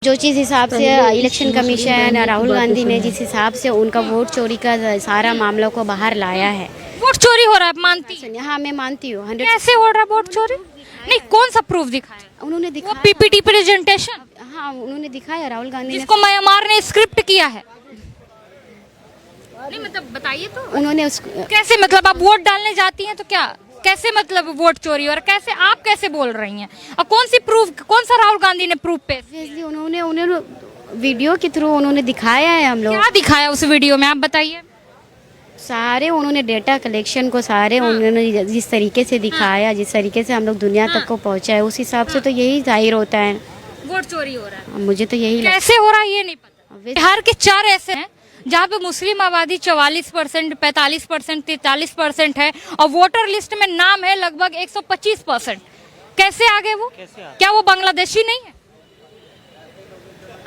जो चीज़ हिसाब से इलेक्शन कमीशन राहुल गांधी ने जिस हिसाब से उनका वोट चोरी का सारा मामला को बाहर लाया है। वोट चोरी हो रहा है, आप मानती हैं? हाँ, मैं मानती हूँ 100। कैसे हो रहा है वोट चोरी? नहीं, कौन सा प्रूफ दिखाया? उन्होंने वो दिखाया। पीपीटी प्रेजेंटेशन हाँ, उन्होंने दिखाया राहुल गांधी ने। जिसको म्यांमार ने स्क्रिप्ट किया है। नहीं मतलब बताइए तो उन्होंने उसको कैसे, मतलब आप वोट डालने जाती हैं तो क्या कैसे, मतलब वोट चोरी और कैसे आप कैसे बोल रही हैं? और कौन सी प्रूफ, कौन सा राहुल गांधी ने प्रूफ पे? उन्होंने वीडियो के थ्रू उन्होंने दिखाया है। हम लोग क्या दिखाया उस वीडियो में, आप बताइए। सारे उन्होंने डेटा कलेक्शन को सारे उन्होंने जिस तरीके से दिखाया, जिस तरीके से हम लोग दुनिया तक को पहुंचाए, उस हिसाब से तो यही जाहिर होता है वोट चोरी हो रहा है। मुझे तो यही कैसे हो रहा है ये नहीं पता। बिहार के 4 ऐसे हैं जहाँ पे मुस्लिम आबादी 44%, 45%, 43% है और वोटर लिस्ट में नाम है लगभग 125%। कैसे आगे वो? क्या वो बांग्लादेशी नहीं है?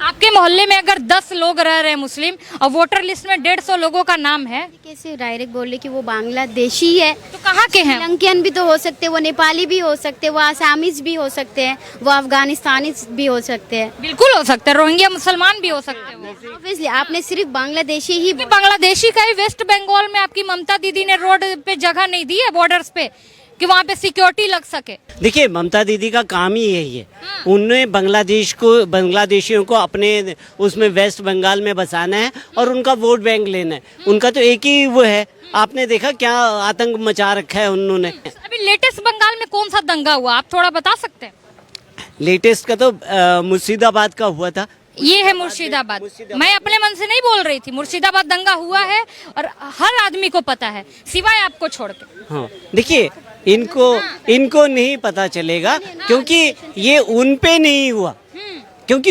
आपके मोहल्ले में अगर 10 लोग रह रहे हैं मुस्लिम और वोटर लिस्ट में 150 लोगों का नाम है, कैसे डायरेक्ट बोल रहे कि वो बांग्लादेशी है? तो कहाँ के हैं? श्रीलंकन भी तो हो सकते, वो नेपाली भी हो सकते, वो आसामीज भी हो सकते हैं, वो अफगानिस्तानी भी हो सकते हैं। बिल्कुल हो सकता है, रोहिंग्या मुसलमान भी हो सकते हैं। ऑब्वियसली आपने सिर्फ बांग्लादेशी ही बांग्लादेशी का ही वेस्ट बंगाल में आपकी ममता दीदी ने रोड पे जगह नहीं दी है, बॉर्डर्स पे, कि वहाँ पे सिक्योरिटी लग सके। देखिए, ममता दीदी का काम ही यही है। उन्हें बांग्लादेशियों को अपने उसमें वेस्ट बंगाल में बसाना है और उनका वोट बैंक लेना है। उनका तो एक ही वो है। आपने देखा क्या आतंक मचा रखा है उन्होंने। अभी लेटेस्ट बंगाल में कौन सा दंगा हुआ, आप थोड़ा बता सकते हैं? लेटेस्ट का तो मुर्शिदाबाद का हुआ था। ये है मुर्शिदाबाद। मैं अपने मन से नहीं बोल रही थी, मुर्शिदाबाद दंगा हुआ है और हर आदमी को पता है सिवाय आपको छोड़ के। हाँ, देखिए, इनको नहीं पता चलेगा क्योंकि ये उन पे नहीं हुआ। क्योंकि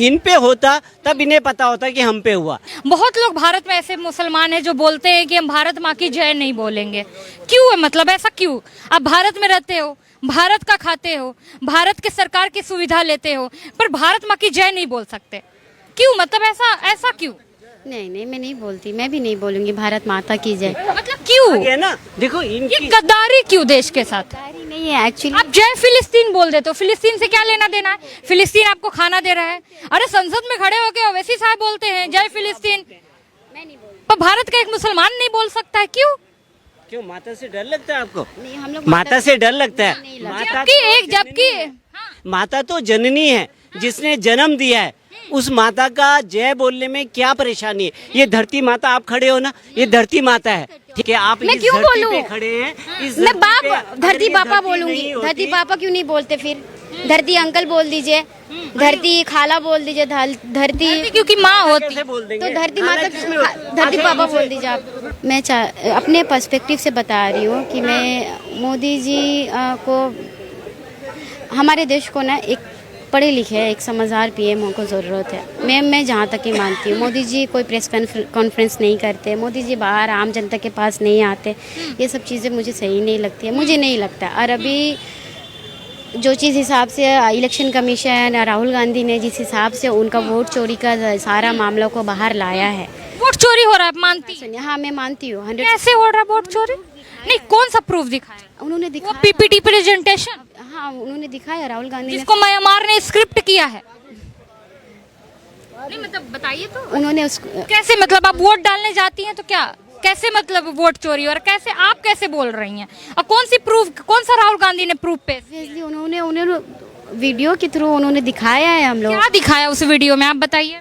इन पे होता तब इन्हें पता होता कि हम पे हुआ। बहुत लोग भारत में ऐसे मुसलमान हैं जो बोलते हैं कि हम भारत माँ की जय नहीं बोलेंगे। क्यों है, मतलब ऐसा क्यों? आप भारत में रहते हो, भारत का खाते हो, भारत के सरकार की सुविधा लेते हो, पर भारत माँ की जय नहीं बोल सकते, क्यों? मतलब ऐसा क्यों? नहीं, मैं नहीं बोलती, मैं भी नहीं बोलूंगी भारत माता की जय। मतलब क्यों? है ना, देखो ये गद्दारी क्यों देश के साथ? नहीं है एक्चुअली। आप जय फिलिस्तीन बोल देते हो, फिलिस्तीन से क्या लेना देना है? फिलिस्तीन आपको खाना दे रहा है। अरे संसद में खड़े होके ओवैसी साहब बोलते हैं जय फिलिस्तीन, पर भारत का एक मुसलमान नहीं बोल सकता है, क्यों? क्यों, माता से डर लगता है आपको? नहीं, हम लोग माता से डर लगता है। जबकि माता तो जननी है, जिसने जन्म दिया है। उस माता का जय बोलने में क्या परेशानी है? ये धरती माता, आप खड़े हो ना, ये धरती माता है, ठीक है? आप मैं इस क्यों धरती बोलूं? पे खड़े हैं, इस मैं धरती पे। बाप धरती अगर ये पापा धरती बोलूंगी। नहीं होती- धरती पापा क्यों नहीं बोलते फिर? धरती अंकल बोल दीजिए, धरती खाला बोल दीजिए, धरती क्योंकि माँ होती कैसे बोल देंगे? तो धरती माता, हालांकि धरती पापा बोल दीजिए आप। मैं अपने पर्सपेक्टिव से बता रही हूँ कि मैं मोदी जी को, हमारे देश को ना एक पढ़े लिखे एक समझदार पीएम को ज़रूरत है। मैं जहाँ तक ही मानती हूँ, मोदी जी कोई प्रेस कॉन्फ्रेंस नहीं करते, मोदी जी बाहर आम जनता के पास नहीं आते। ये सब चीज़ें मुझे सही नहीं लगती है, मुझे नहीं लगता। और अभी जो चीज़ हिसाब से इलेक्शन कमीशन राहुल गांधी ने जिस हिसाब से उनका वोट चोरी का सारा मामला को बाहर लाया है। वोट चोरी हो रहा है, आप मानती हैं? हाँ, मैं मानती हूँ 100। कैसे हो रहा है वोट चोरी? नहीं, कौन सा प्रूफ दिखाया? उन्होंने वो दिखाया। पीपीटी प्रेजेंटेशन हाँ, उन्होंने दिखाया राहुल गांधी ने। जिसको म्यांमार ने स्क्रिप्ट किया है। नहीं मतलब बताइए तो उन्होंने उसको कैसे, मतलब आप वोट डालने जाती हैं तो क्या कैसे, मतलब वोट चोरी और कैसे आप कैसे बोल रही हैं? और कौन सी प्रूफ, कौन सा राहुल गांधी ने प्रूफ पे? उन्होंने वीडियो के थ्रू उन्होंने दिखाया है। हम लोग क्या दिखाया उस वीडियो में, आप बताइए।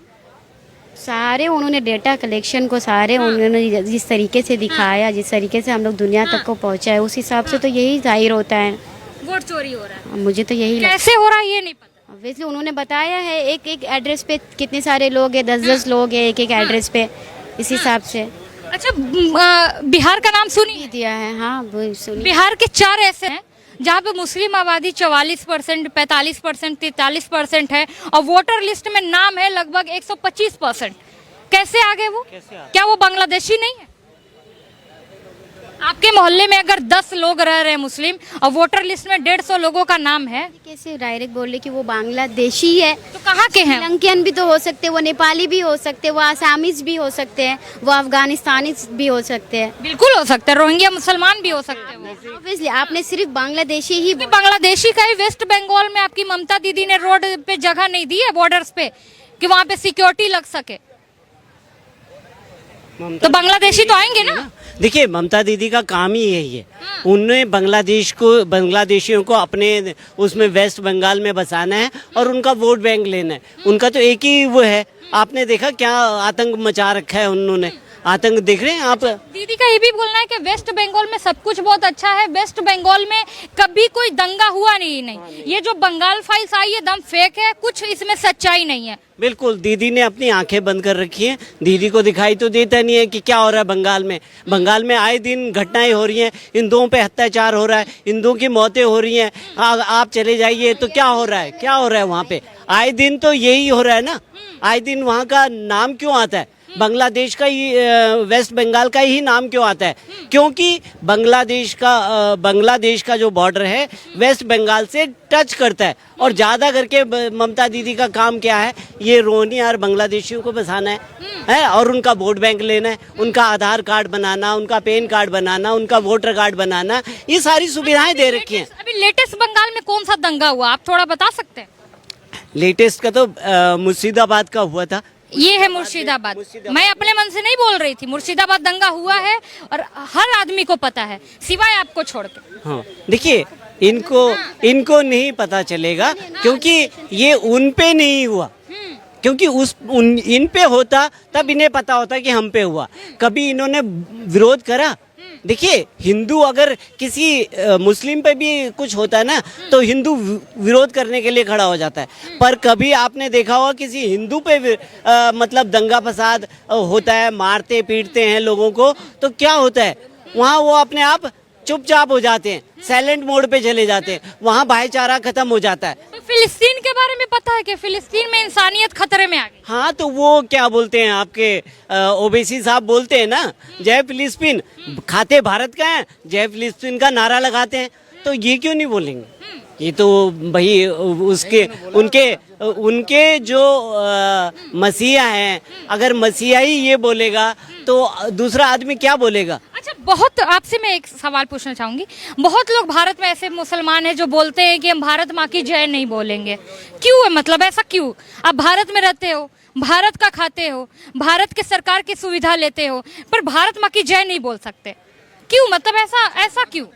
सारे उन्होंने डेटा कलेक्शन को सारे उन्होंने जिस तरीके से दिखाया, जिस तरीके से हम लोग दुनिया तक को पहुंचाए, उस हिसाब से तो यही जाहिर होता है वोट चोरी हो रहा है। मुझे तो यही कैसे हो रहा है ये नहीं पता। ऑब्वियसली उन्होंने बताया है, एक एड्रेस पे कितने सारे लोग हैं, 10 लोग हैं एक एड्रेस पे, इस हिसाब से। अच्छा, बिहार का नाम सुनिए दिया है। हाँ, वो सुनिए। बिहार के 4 ऐसे हैं जहाँ पे मुस्लिम आबादी 44%, 45%, 43% है और वोटर लिस्ट में नाम है लगभग 125%। कैसे आगे वो? क्या वो बांग्लादेशी नहीं है? आपके मोहल्ले में अगर 10 लोग रह रहे हैं मुस्लिम और वोटर लिस्ट में 150 लोगों का नाम है, कैसे डायरेक्ट बोल रहे कि वो बांग्लादेशी है? तो कहाँ के हैं? श्रीलंकन भी तो हो सकते हैं, वो नेपाली भी हो सकते हैं, वो आसामीज भी हो सकते हैं, वो अफगानिस्तानी भी हो सकते हैं। बिल्कुल हो सकता है, रोहिंग्या मुसलमान भी हो सकते हैं वो। ऑब्वियसली आपने सिर्फ बांग्लादेशी ही क्योंकि बांग्लादेशी का ही वेस्ट बंगाल में आपकी ममता दीदी ने रोड पे जगह नहीं दी है बॉर्डर्स पे कि वहाँ पे सिक्योरिटी लग सके, तो बांग्लादेशी तो आएंगे ना। देखिए ममता दीदी का काम ही यही है, उन्होंने बांग्लादेशियों को अपने उसमें वेस्ट बंगाल में बसाना है और उनका वोट बैंक लेना है। उनका तो एक ही वो है, आपने देखा क्या आतंक मचा रखा है उन्होंने, आतंक देख रहे हैं आप। दीदी का ये भी बोलना है कि वेस्ट बंगाल में सब कुछ बहुत अच्छा है, वेस्ट बंगाल में कभी कोई दंगा हुआ नहीं। ये जो बंगाल फाइल्स आई है दम फेक है, कुछ इसमें सच्चाई नहीं है। बिल्कुल, दीदी ने अपनी आंखें बंद कर रखी हैं, दीदी को दिखाई तो देता नहीं है कि क्या हो रहा है बंगाल में। बंगाल में आए दिन घटनाएं हो रही हैं, हिंदुओं पे अत्याचार हो रहा है, हिंदुओं की मौतें हो रही हैं। आप चले जाइए तो क्या हो रहा है, क्या हो रहा है वहाँ पे, आए दिन तो यही हो रहा है ना। आए दिन वहाँ का नाम क्यों आता है, बांग्लादेश का ही, वेस्ट बंगाल का ही नाम क्यों आता है? क्योंकि बांग्लादेश का जो बॉर्डर है वेस्ट बंगाल से टच करता है। और ज़्यादा करके ममता दीदी का काम क्या है, ये रोहिंग्या और बांग्लादेशियों को बसाना है और उनका वोट बैंक लेना है, उनका आधार कार्ड बनाना, उनका पैन कार्ड बनाना, उनका वोटर कार्ड बनाना, ये सारी सुविधाएं दे रखी हैं। अभी लेटेस्ट बंगाल में कौन सा दंगा हुआ, आप थोड़ा बता सकते हैं? लेटेस्ट का तो मुर्शिदाबाद का हुआ था। ये है मुर्शिदाबाद। मैं अपने मन से नहीं बोल रही थी, मुर्शिदाबाद दंगा हुआ है और हर आदमी को पता है सिवाय आपको छोड़ के। हाँ देखिए, इनको नहीं पता चलेगा क्योंकि ये उन पे नहीं हुआ, क्योंकि इन पे होता तब इन्हें पता होता कि हम पे हुआ। कभी इन्होंने विरोध करा? देखिए, हिंदू अगर किसी मुस्लिम पे भी कुछ होता है ना तो हिंदू विरोध करने के लिए खड़ा हो जाता है, पर कभी आपने देखा होगा किसी हिंदू पे मतलब दंगा फसाद होता है, मारते पीटते हैं लोगों को, तो क्या होता है वहाँ वो अपने आप चुपचाप हो जाते हैं, साइलेंट मोड पे चले जाते हैं, वहाँ भाईचारा खत्म हो जाता है। तो फिलिस्तीन के बारे में पता है कि फिलिस्तीन में इंसानियत खतरे में आ गई? हाँ, तो वो क्या बोलते हैं आपके ओवैसी साहब बोलते हैं ना, जय फिलिस्तीन, खाते भारत का है, जय फिलिस्तीन का नारा लगाते हैं, तो ये क्यों नहीं बोलेंगे? ये तो भाई उनके जो मसीहा हैं, अगर मसीहा ही ये बोलेगा तो दूसरा आदमी क्या बोलेगा? अच्छा, बहुत आपसे मैं एक सवाल पूछना चाहूंगी। बहुत लोग भारत में ऐसे मुसलमान हैं जो बोलते हैं कि हम भारत माँ की जय नहीं बोलेंगे। क्यों है, मतलब ऐसा क्यों? आप भारत में रहते हो, भारत का खाते हो, भारत के सरकार की सुविधा लेते हो, पर भारत माँ की जय नहीं बोल सकते, क्यों? मतलब ऐसा क्यों?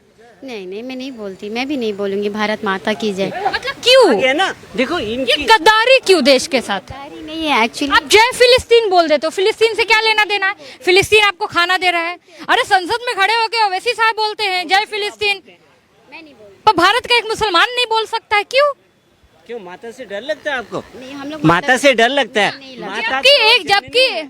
नहीं, मैं नहीं बोलती, मैं भी नहीं बोलूंगी भारत माता की जय। मतलब क्यों? है ना, देखो ये इनकी गद्दारी क्यों देश के साथ? नहीं है एक्चुअली। आप जय फिलिस्तीन बोल देते हो, फिलिस्तीन से क्या लेना देना है? फिलिस्तीन आपको खाना दे रहा है। अरे संसद में खड़े होके ओवैसी साहब बोलते हैं जय फिलिस्तीन, पर भारत का एक मुसलमान नहीं बोल सकता है, क्यों? क्यों, माता से डर लगता है आपको? नहीं, हम लोग माता से डर लगता है? जबकि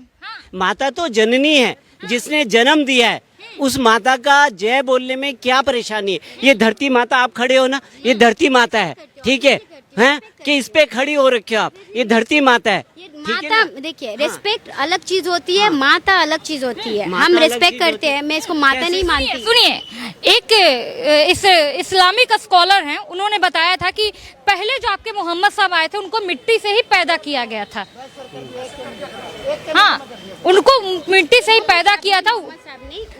माता तो जननी है, जिसने जन्म दिया है, उस माता का जय बोलने में क्या परेशानी है? ये धरती माता, आप खड़े हो ना, ये धरती माता है, ठीक है, हैं कि इस पे खड़ी हो रखे हो आप, ये धरती माता है। माता, देखिए रिस्पेक्ट अलग चीज होती है, माता अलग चीज होती है। हम रिस्पेक्ट करते हैं, मैं इसको माता नहीं मानती। सुनिए, एक इस्लामिक स्कॉलर हैं, उन्होंने बताया था कि पहले जो आपके मोहम्मद साहब आए थे उनको मिट्टी से ही पैदा किया गया था। हाँ, उनको मिट्टी से ही पैदा किया था। वो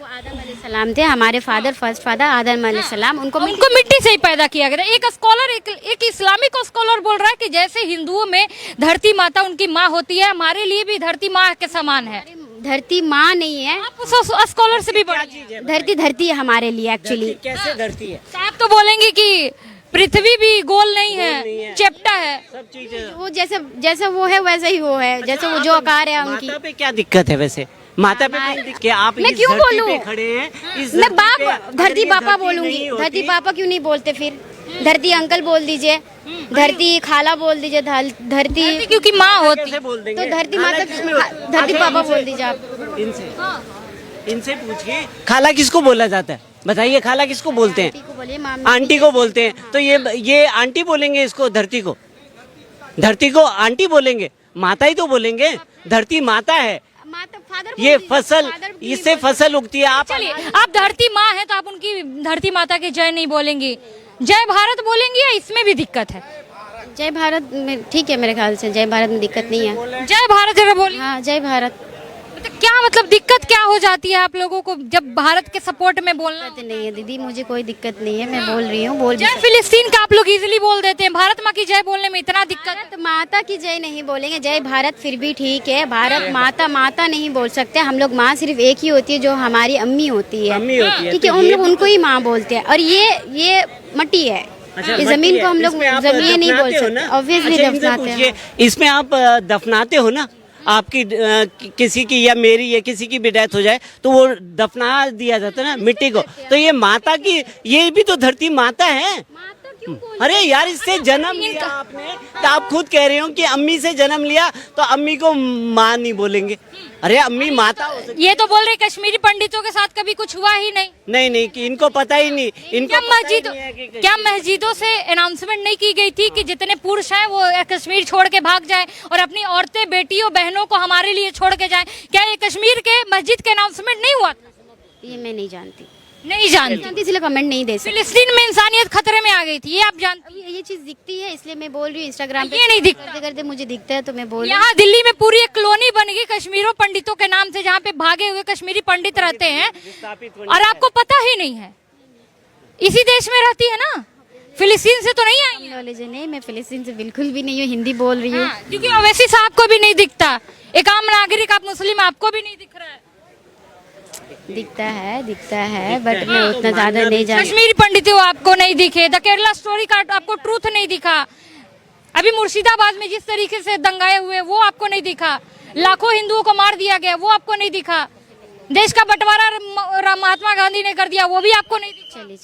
आदम अलैहिस्सलाम थे, हमारे फर्स्ट फादर आदम अलैहिस्सलाम, उनको मिट्टी से ही पैदा किया गया था। एक स्कॉलर, एक इस्लामिक स्कॉलर बोल रहा है कि जैसे हिंदुओं में धरती माता उनकी माँ होती है, हमारे लिए भी धरती माँ के समान है। धरती माँ नहीं है, आप उस स्कॉलर से भी बड़ी चीज है। धरती है हमारे लिए एक्चुअली। कैसे धरती है? आप तो बोलेंगे कि पृथ्वी भी गोल नहीं है, चेप्टा है, सब चीजें वो जैसा वो है वैसा ही वो है, जैसे वो जो आकार है उनकी। माता पे क्या दिक्कत है वैसे? माता पे कि आप मैं क्यों बोलूं? खड़े हैं, मैं बाप धरती पापा बोलूंगी, धरती पापा क्यों नहीं बोलते? फिर धरती अंकल बोल दीजिए, धरती खाला बोल दीजिए, धरती क्योंकि माँ होती तो धरती माता, धरती पापा बोल दीजिए आप। इनसे पूछिए, खाला किसको बोला जाता है? बताइए, खाला किसको बोलते हैं? आंटी को बोलते हैं। तो ये आंटी बोलेंगे इसको, धरती को आंटी बोलेंगे, माता ही तो बोलेंगे। धरती माता है। माता father ये बोल दीजिए, फसल, father भी इससे फसल उगती है। आप चलिए, आप धरती माँ है तो आप उनकी धरती माता की जय नहीं बोलेंगी, जय भारत बोलेंगी, या इसमें भी दिक्कत है? जय भारत में ठीक है, मेरे ख्याल से जय भारत में दिक्कत नहीं है। जय भारत जरा बोलिए। हाँ, जय भारत। मतलब क्या, मतलब दिक्कत क्या हो जाती है आप लोगों को जब भारत के सपोर्ट में बोलना? दिक्कत नहीं है दीदी, मुझे कोई दिक्कत नहीं है, मैं बोल रही हूँ, बोल भी जय फिलिस्तीन का आप लोग इजीली बोल देते हैं, भारत माँ की जय बोलने में इतना दिक्कत? भारत माता की जय नहीं बोलेंगे, जय भारत फिर भी ठीक है। भारत माता, माता नहीं बोल सकते हम लोग। माँ सिर्फ एक ही होती है जो हमारी अम्मी होती है, अम्मी होती है, ठीक है, तो हम ये लोग भी उनको ही माँ बोलते हैं। और ये मट्टी है, अच्छा, इस जमीन को हम लोग इसमें आप जमीन नहीं बोल दफनाते हो ना? सकते, ऑब्वियसली अच्छा, इनसे दफनाते हैं। पूछिए, इसमें आप दफनाते हो ना? आपकी किसी की या मेरी या किसी की भी डेथ हो जाए तो वो दफना दिया जाता है ना मिट्टी को। तो ये माता की, ये भी तो धरती माता है। माता क्यों बोल- अरे यार, इससे जन्म लिया आपने, तो आप खुद कह रहे हो कि अम्मी से जन्म लिया तो अम्मी को माँ नहीं बोलेंगे। अरे अम्मी माता हो सकती। ये तो बोल रहे कश्मीरी पंडितों के साथ कभी कुछ हुआ ही नहीं। नहीं, कि इनको पता ही नहीं, इनको क्या पता ही मस्जिद, नहीं है कि क्या मस्जिदों से अनाउंसमेंट नहीं की गई थी कि जितने पुरुष हैं वो कश्मीर छोड़ के भाग जाएं और अपनी औरतें, बेटियों, बहनों को हमारे लिए छोड़ के जाएं? क्या ये कश्मीर के मस्जिद के अनाउंसमेंट नहीं हुआ था? ये मैं नहीं जानती, नहीं जानती। इसलिए कमेंट नहीं दे सकती। फिलिस्तीन में इंसानियत खतरे में आ गई थी, ये आप जानती? ये चीज दिखती है इसलिए मैं बोल रही हूँ। इंस्टाग्राम पे ये नहीं दिखता। करते करते मुझे दिखता है तो मैं बोल रही यहाँ दिल्ली में पूरी एक कॉलोनी बन गई कश्मीरों पंडितों के नाम से, जहाँ पे भागे हुए कश्मीरी पंडित रहते हैं और आपको पता ही नहीं है। इसी देश में रहती है ना, फिलिस्तीन से तो नहीं आई है। नॉलेज नहीं, मैं फिलिस्तीन से बिल्कुल भी नहीं हूँ, हिंदी बोल रही हूँ। हाँ, क्योंकि ओवैसी साहब को भी नहीं दिखता, एक आम नागरिक, आप मुस्लिम, आपको भी नहीं दिख रहा है। दिखता है बट मैं उतना ज्यादा नहीं जानती। कश्मीरी पंडित हो, आपको नहीं दिखे। द केरला स्टोरी का आपको ट्रूथ नहीं दिखा। अभी मुर्शिदाबाद में जिस तरीके से दंगाए हुए वो आपको नहीं दिखा। लाखों हिंदुओं को मार दिया गया वो आपको नहीं दिखा। देश का बंटवारा महात्मा गांधी ने कर दिया वो भी आपको नहीं दिखा। चलिए